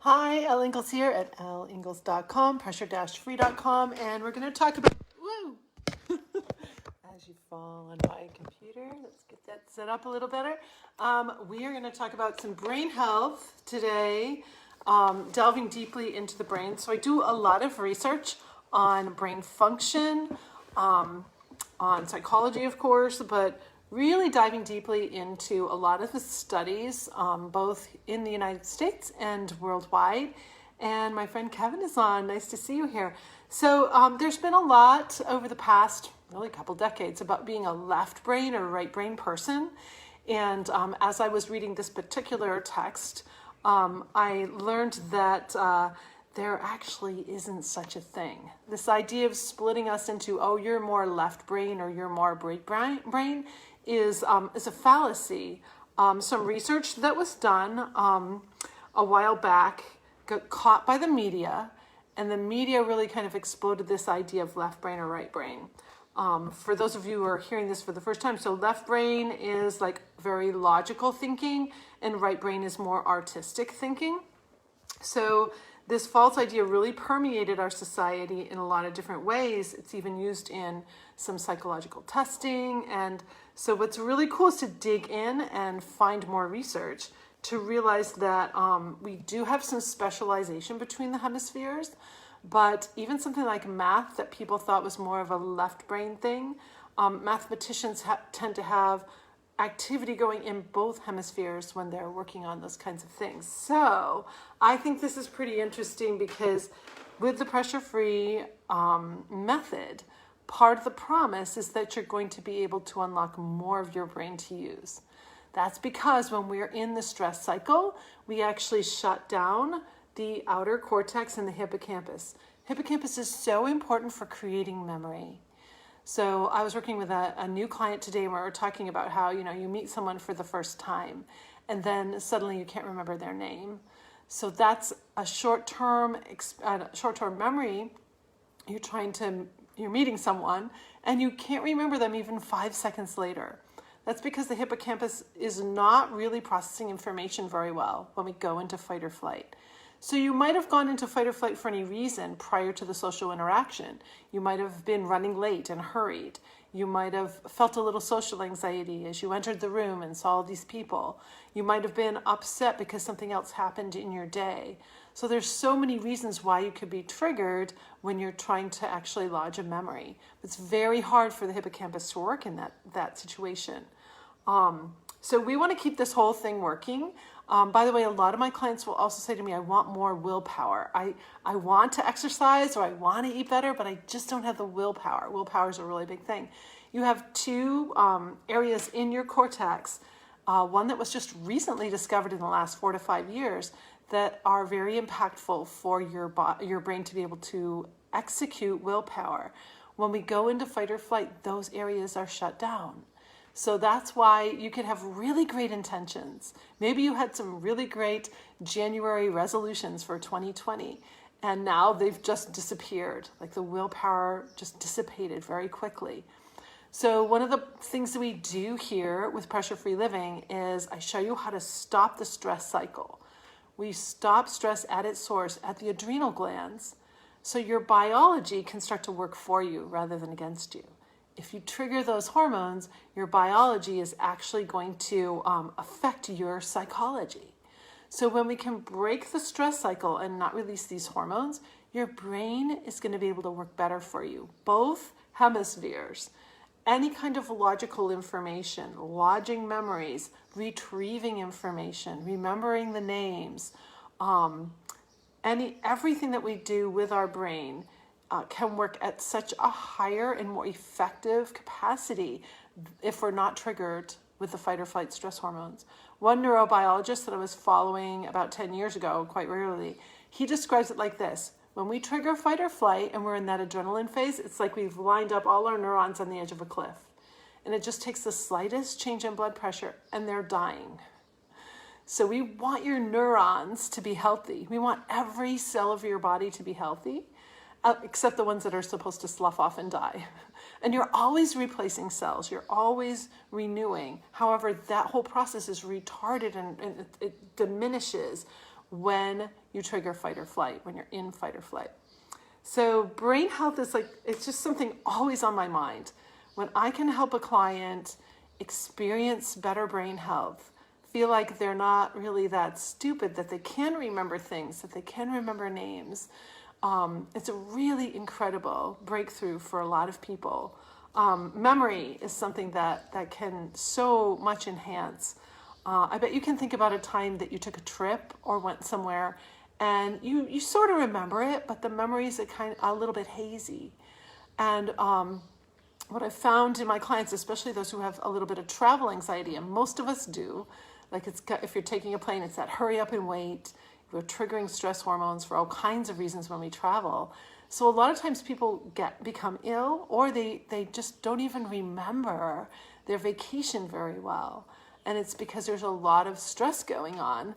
Hi, Elle Ingalls here at elleingles.com, pressure-free.com, and we're going to talk about, whoa, as you fall on my computer, let's get that set up a little better. We are going to talk about some brain health today, delving deeply into the brain. So I do a lot of research on brain function, on psychology, of course, but really diving deeply into a lot of the studies, both in the United States and worldwide. And my friend Kevin is on. Nice to see you here. So there's been a lot over the past, really couple decades about being a left brain or right brain person. And as I was reading this particular text, I learned that there actually isn't such a thing. This idea of splitting us into, oh, you're more left brain or you're more right brain is a fallacy. Some research that was done a while back got caught by the media, and the media really kind of exploded this idea of left brain or right brain. For those of you who are hearing this for the first time, so left brain is like very logical thinking, and right brain is more artistic thinking. So this false idea really permeated our society in a lot of different ways. It's even used in some psychological testing. And so what's really cool is to dig in and find more research to realize that we do have some specialization between the hemispheres. But even something like math that people thought was more of a left brain thing, mathematicians tend to have activity going in both hemispheres when they're working on those kinds of things. So I think this is pretty interesting because with the pressure-free method, part of the promise is that you're going to be able to unlock more of your brain to use. That's because when we're in the stress cycle, we actually shut down the outer cortex and the hippocampus. Hippocampus is so important for creating memory. So I was working with a new client today, and we were talking about how, you meet someone for the first time and then suddenly you can't remember their name. So that's a short-term memory. You're meeting someone and you can't remember them even 5 seconds later. That's because the hippocampus is not really processing information very well when we go into fight or flight. So you might have gone into fight or flight for any reason prior to the social interaction. You might have been running late and hurried. You might have felt a little social anxiety as you entered the room and saw all these people. You might have been upset because something else happened in your day. So there's so many reasons why you could be triggered when you're trying to actually lodge a memory. It's very hard for the hippocampus to work in that situation. So we want to keep this whole thing working. By the way, a lot of my clients will also say to me, I want more willpower. I want to exercise or I want to eat better, but I just don't have the willpower. Willpower is a really big thing. You have two areas in your cortex, one that was just recently discovered in the last 4 to 5 years that are very impactful for your brain to be able to execute willpower. When we go into fight or flight, those areas are shut down. So that's why you could have really great intentions. Maybe you had some really great January resolutions for 2020, and now they've just disappeared. Like the willpower just dissipated very quickly. So one of the things that we do here with pressure-free living is I show you how to stop the stress cycle. We stop stress at its source, at the adrenal glands, so your biology can start to work for you rather than against you. If you trigger those hormones, your biology is actually going to affect your psychology. So when we can break the stress cycle and not release these hormones, your brain is going to be able to work better for you. Both hemispheres. Any kind of logical information, lodging memories, retrieving information, remembering the names, everything that we do with our brain can work at such a higher and more effective capacity if we're not triggered with the fight or flight stress hormones. One neurobiologist that I was following about 10 years ago, quite regularly, he describes it like this. When we trigger fight or flight and we're in that adrenaline phase, it's like we've lined up all our neurons on the edge of a cliff. And it just takes the slightest change in blood pressure and they're dying. So we want your neurons to be healthy. We want every cell of your body to be healthy. Except the ones that are supposed to slough off and die. And you're always replacing cells. You're always renewing. However, that whole process is retarded and it diminishes when you trigger fight or flight, when you're in fight or flight. So brain health is like, it's just something always on my mind. When I can help a client experience better brain health, feel like they're not really that stupid, that they can remember things, that they can remember names, it's a really incredible breakthrough for a lot of people. Memory is something that can so much enhance. I bet you can think about a time that you took a trip or went somewhere and you sort of remember it, but the memories are a little bit hazy. And what I've found in my clients, especially those who have a little bit of travel anxiety, and most of us do, like if you're taking a plane, it's that hurry up and wait. We're triggering stress hormones for all kinds of reasons when we travel. So a lot of times people become ill, or they just don't even remember their vacation very well. And it's because there's a lot of stress going on,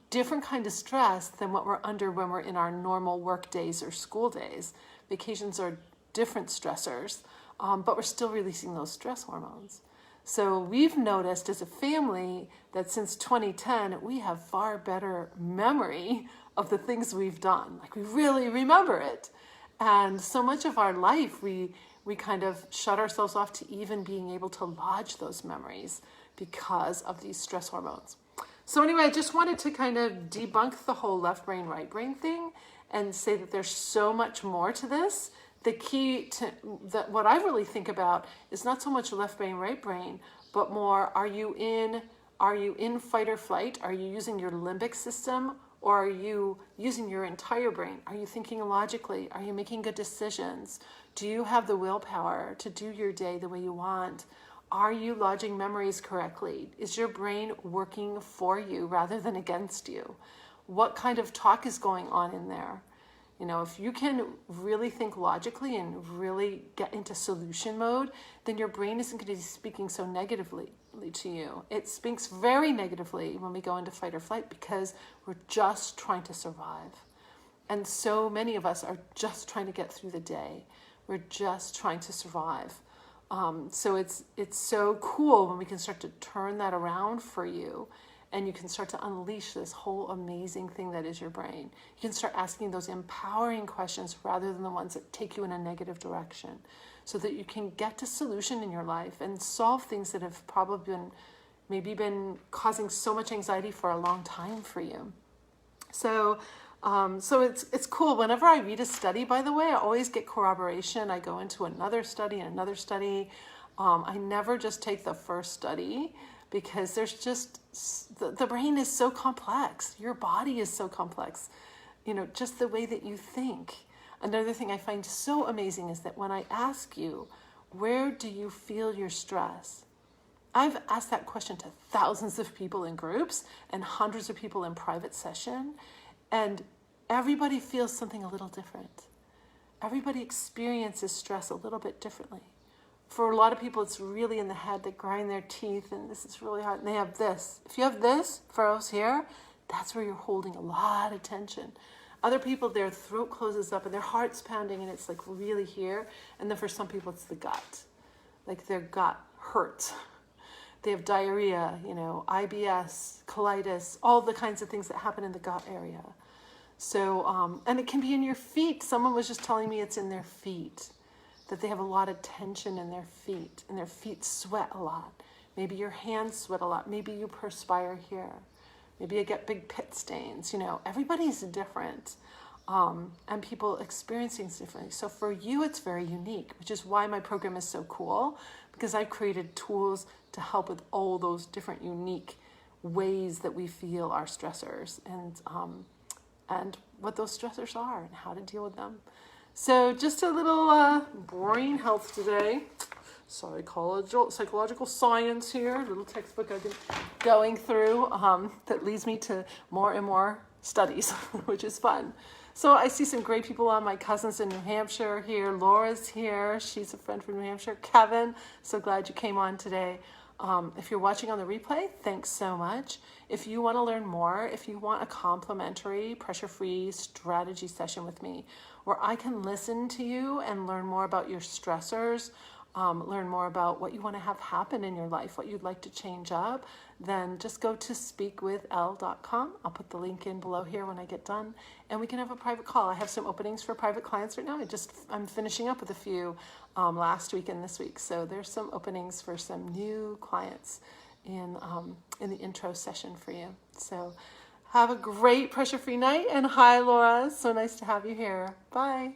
different kind of stress than what we're under when we're in our normal work days or school days. Vacations are different stressors, but we're still releasing those stress hormones. So we've noticed as a family that since 2010, we have far better memory of the things we've done. Like we really remember it. And so much of our life, we kind of shut ourselves off to even being able to lodge those memories because of these stress hormones. So anyway, I just wanted to kind of debunk the whole left brain, right brain thing and say that there's so much more to this. The key to that, what I really think about is not so much left brain, right brain, but more, are you in fight or flight? Are you using your limbic system, or are you using your entire brain? Are you thinking logically? Are you making good decisions? Do you have the willpower to do your day the way you want? Are you lodging memories correctly? Is your brain working for you rather than against you? What kind of talk is going on in there? You know, if you can really think logically and really get into solution mode, then your brain isn't going to be speaking so negatively to you. It speaks very negatively when we go into fight or flight because we're just trying to survive. And so many of us are just trying to get through the day. We're just trying to survive. So it's so cool when we can start to turn that around for you. And you can start to unleash this whole amazing thing that is your brain. You can start asking those empowering questions rather than the ones that take you in a negative direction, so that you can get to solution in your life and solve things that have probably been causing so much anxiety for a long time for you. So it's cool. Whenever I read a study, by the way, I always get corroboration. I go into another study and another study. I never just take the first study, because there's just, the brain is so complex. Your body is so complex, just the way that you think. Another thing I find so amazing is that when I ask you, where do you feel your stress? I've asked that question to thousands of people in groups and hundreds of people in private session, and everybody feels something a little different. Everybody experiences stress a little bit differently. For a lot of people, it's really in the head. They grind their teeth, and this is really hard. And they have this. If you have this furrows here, that's where you're holding a lot of tension. Other people, their throat closes up, and their heart's pounding, and it's like really here. And then for some people, it's the gut. Like their gut hurts. They have diarrhea, IBS, colitis, all the kinds of things that happen in the gut area. So, and it can be in your feet. Someone was just telling me it's in their feet, that they have a lot of tension in their feet, and their feet sweat a lot. Maybe your hands sweat a lot. Maybe you perspire here. Maybe you get big pit stains. Everybody's different, and people experience things differently. So for you, it's very unique, which is why my program is so cool, because I've created tools to help with all those different unique ways that we feel our stressors, and what those stressors are and how to deal with them. So just a little brain health today. Psychological science here. A little textbook I've been going through that leads me to more and more studies, which is fun. So I see some great people on. My cousins in New Hampshire here. Laura's here. She's a friend from New Hampshire. Kevin, so glad you came on today. If you're watching on the replay, thanks so much. If you want to learn more, if you want a complimentary, pressure-free strategy session with me, where I can listen to you and learn more about your stressors, learn more about what you want to have happen in your life, what you'd like to change up, then just go to speakwithelle.com. I'll put the link in below here when I get done, and we can have a private call. I have some openings for private clients right now. I'm finishing up with a few last week and this week, so there's some openings for some new clients in the intro session for you. So have a great pressure-free night, and hi, Laura. So nice to have you here. Bye.